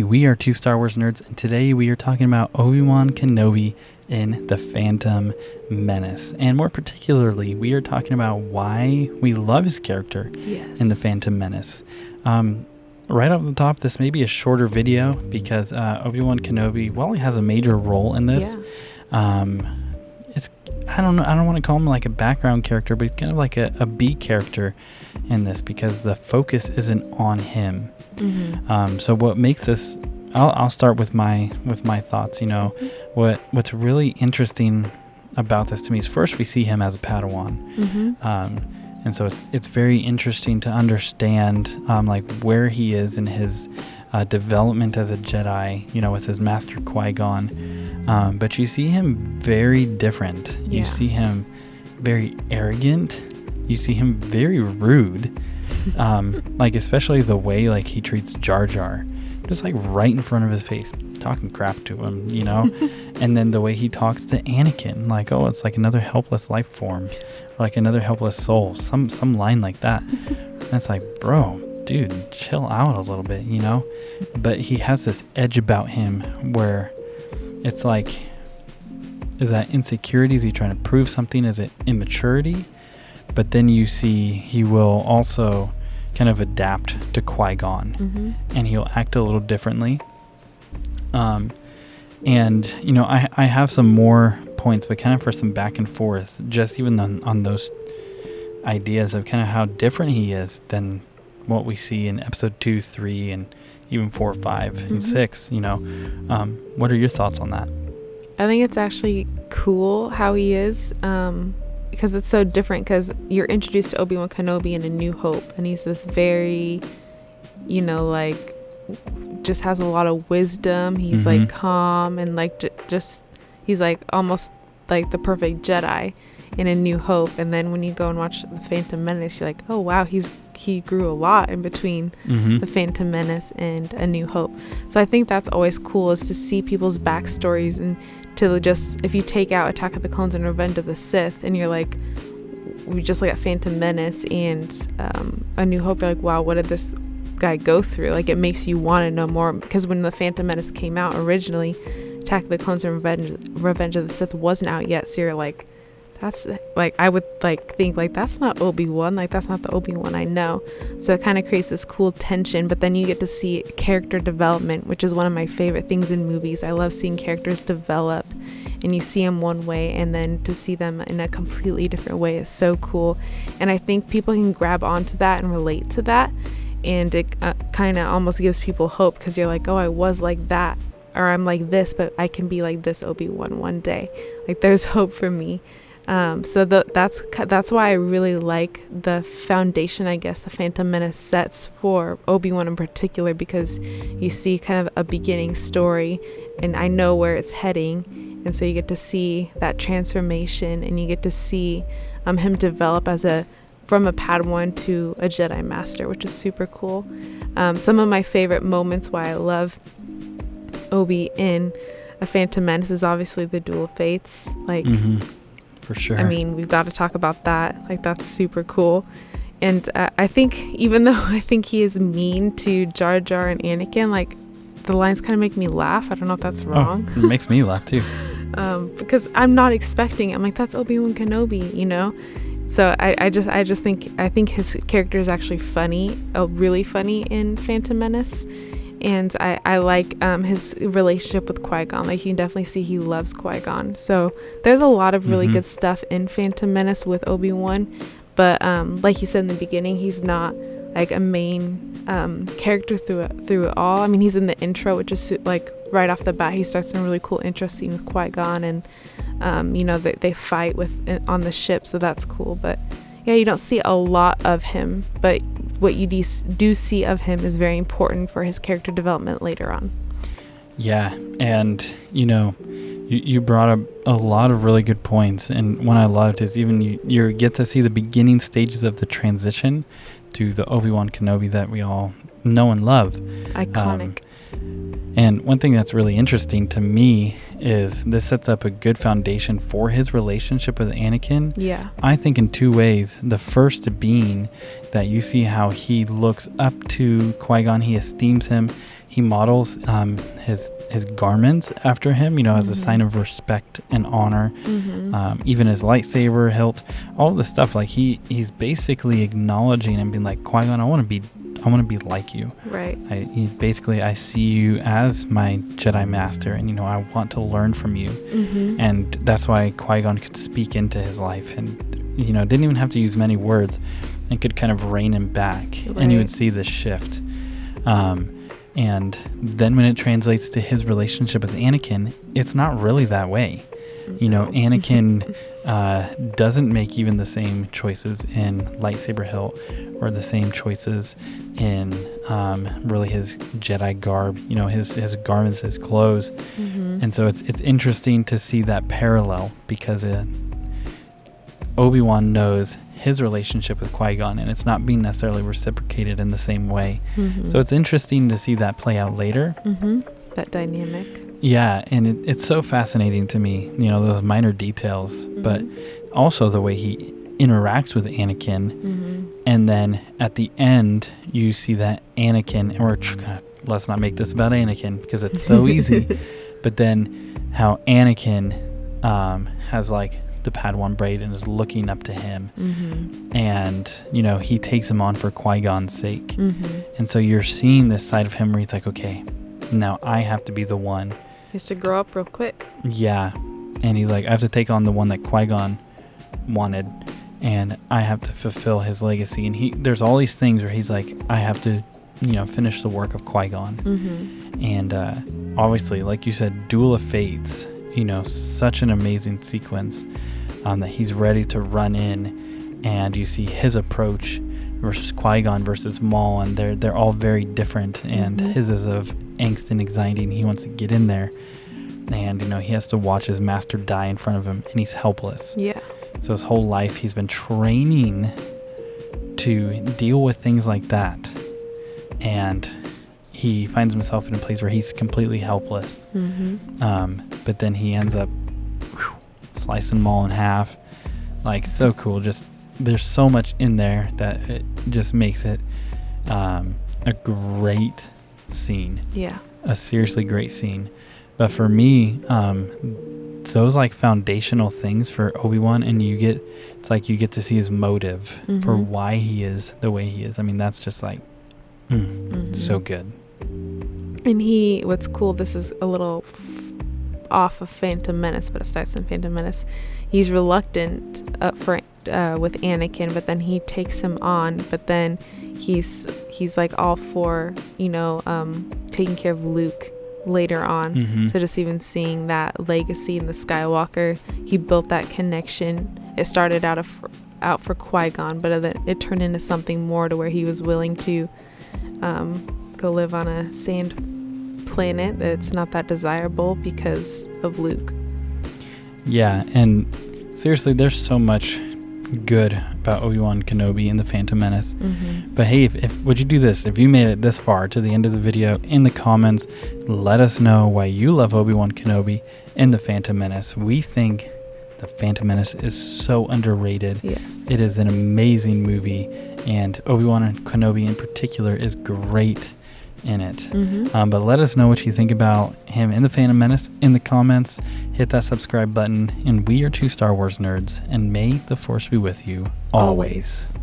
We are two Star Wars nerds, and today we are talking about Obi Wan Kenobi in The Phantom Menace. And more particularly, we are talking about why we love his character in The Phantom Menace. Right off the top, this may be a shorter video because Obi Wan Kenobi, while he has a major role in this, it's I don't want to call him like a background character, but he's kind of like a B character in this because the focus isn't on him. So what makes this, I'll start with my thoughts. You know, what's really interesting about this to me is first we see him as a Padawan, and so it's very interesting to understand like where he is in his development as a Jedi. You know, with his master Qui-Gon, but you see him very different. You see him very arrogant. You see him very rude. Like especially the way like he treats Jar Jar, just like right in front of his face, talking crap to him, you know. And then the way he talks to Anakin, like, oh, it's like another helpless life form, like another helpless soul, some line like that. That's like, bro, dude, chill out a little bit, you know. But he has this edge about him where it's like, is that insecurity? Is he trying to prove something? Is it immaturity? But then you see he will also kind of adapt to Qui-Gon, and he'll act a little differently. And, you know, I have some more points, but kind of for some back and forth, just even on those ideas of kind of how different he is than what we see in episode 2, 3, and even 4, 5, and 6, you know. What are your thoughts on that? I think it's actually cool how he is, because it's so different, because you're introduced to Obi Wan Kenobi in A New Hope, and he's this very, you know, like, just has a lot of wisdom. He's like calm and like just he's like almost like the perfect Jedi in A New Hope. And then when you go and watch The Phantom Menace, you're like, oh wow, he grew a lot in between The Phantom Menace and A New Hope. So I think that's always cool, is to see people's backstories, and to just, if you take out Attack of the Clones and Revenge of the Sith and you're like, we just look at Phantom Menace and A New Hope, you're like, wow, what did this guy go through? Like, it makes you want to know more, because when The Phantom Menace came out originally, Attack of the Clones and Revenge of the Sith wasn't out yet, so you're like, that's like, I would like think like, that's not Obi-Wan, like that's not the Obi-Wan I know. So it kind of creates this cool tension, but then you get to see character development, which is one of my favorite things in movies. I love seeing characters develop, and you see them one way and then to see them in a completely different way is so cool. And I think people can grab onto that and relate to that, and it kind of almost gives people hope, because you're like, oh, I was like that, or I'm like this, but I can be like this Obi-Wan one day. Like, there's hope for me. So that's why I really like the foundation, I guess, the Phantom Menace sets for Obi-Wan in particular, because you see kind of a beginning story, and I know where it's heading, and so you get to see that transformation, and you get to see him develop from a Padawan to a Jedi Master, which is super cool. Some of my favorite moments why I love Obi in A Phantom Menace is obviously the Duel of Fates. Like, for sure. I mean, we've got to talk about that. Like, that's super cool. And I think, even though I think he is mean to Jar Jar and Anakin, like, the lines kind of make me laugh. I don't know if that's wrong. Oh, it makes me laugh too. Because I'm not expecting it. I'm like, that's Obi-Wan Kenobi, you know? So I just think his character is actually funny, really funny in Phantom Menace. And I like his relationship with Qui-Gon. Like, you can definitely see he loves Qui-Gon. So there's a lot of really good stuff in Phantom Menace with Obi-Wan. But like you said in the beginning, he's not like a main character through it all. I mean, he's in the intro, which is like right off the bat, he starts in a really cool intro scene with Qui-Gon, and you know, they fight on the ship, so that's cool. But yeah, you don't see a lot of him, but what you do see of him is very important for his character development later on. Yeah, and you know, you brought up a lot of really good points, and one I loved is even you get to see the beginning stages of the transition to the Obi Wan Kenobi that we all know and love. Iconic. And one thing that's really interesting to me is this sets up a good foundation for his relationship with Anakin. Yeah. I think in two ways. The first being that you see how he looks up to Qui-Gon. He esteems him. He models his garments after him, as a sign of respect and honor. Even his lightsaber hilt, all the stuff. Like he's basically acknowledging and being like, Qui-Gon, I want to be like you. Right. I see you as my Jedi master, and I want to learn from you. And that's why Qui-Gon could speak into his life, and didn't even have to use many words, and could kind of rein him back. Right. And you would see this shift. And then when it translates to his relationship with Anakin, it's not really that way. Anakin doesn't make even the same choices in lightsaber hilt, or the same choices in really his Jedi garb, his garments, his clothes. And so it's interesting to see that parallel, because Obi-Wan knows his relationship with Qui-Gon, and it's not being necessarily reciprocated in the same way. So it's interesting to see that play out later. That dynamic. Yeah, and it's so fascinating to me, those minor details, but also the way he interacts with Anakin. And then at the end, you see that Anakin, and let's not make this about Anakin because it's so easy, but then how Anakin has like the Padawan braid and is looking up to him. And he takes him on for Qui-Gon's sake. And so you're seeing this side of him where he's like, okay, now I have to be the one. He has to grow up real quick. Yeah. And he's like, I have to take on the one that Qui-Gon wanted, and I have to fulfill his legacy. And there's all these things where he's like, I have to finish the work of Qui-Gon. And obviously, like you said, Duel of Fates, such an amazing sequence that he's ready to run in, and you see his approach versus Qui-Gon versus Maul, and they're all very different, and his is of angst and anxiety, and he wants to get in there, and he has to watch his master die in front of him, and he's helpless. Yeah. So his whole life he's been training to deal with things like that, and he finds himself in a place where he's completely helpless. But then he ends up slicing Maul in half. Like, so cool. Just there's so much in there that it just makes it a great scene. Yeah. A seriously great scene. But for me, those like foundational things for Obi-Wan, and you get to see his motive for why he is the way he is. I mean, that's just like so good. And what's cool, this is a little off of Phantom Menace, but it starts in Phantom Menace. He's reluctant with Anakin, but then he takes him on, but then he's like all for taking care of Luke later on. So just even seeing that legacy in the Skywalker, he built that connection. It started out for Qui-Gon, but then it turned into something more, to where he was willing to go live on a sand planet that's not that desirable because of Luke. Yeah, and seriously, there's so much good about Obi Wan Kenobi in the Phantom Menace. But hey, if would you do this? If you made it this far to the end of the video, in the comments, let us know why you love Obi Wan Kenobi in the Phantom Menace. We think the Phantom Menace is so underrated. Yes. It is an amazing movie, and Obi Wan Kenobi in particular is great in it. But let us know what you think about him in the Phantom Menace in the comments. Hit that subscribe button, and we are two Star Wars nerds, and may the Force be with you always.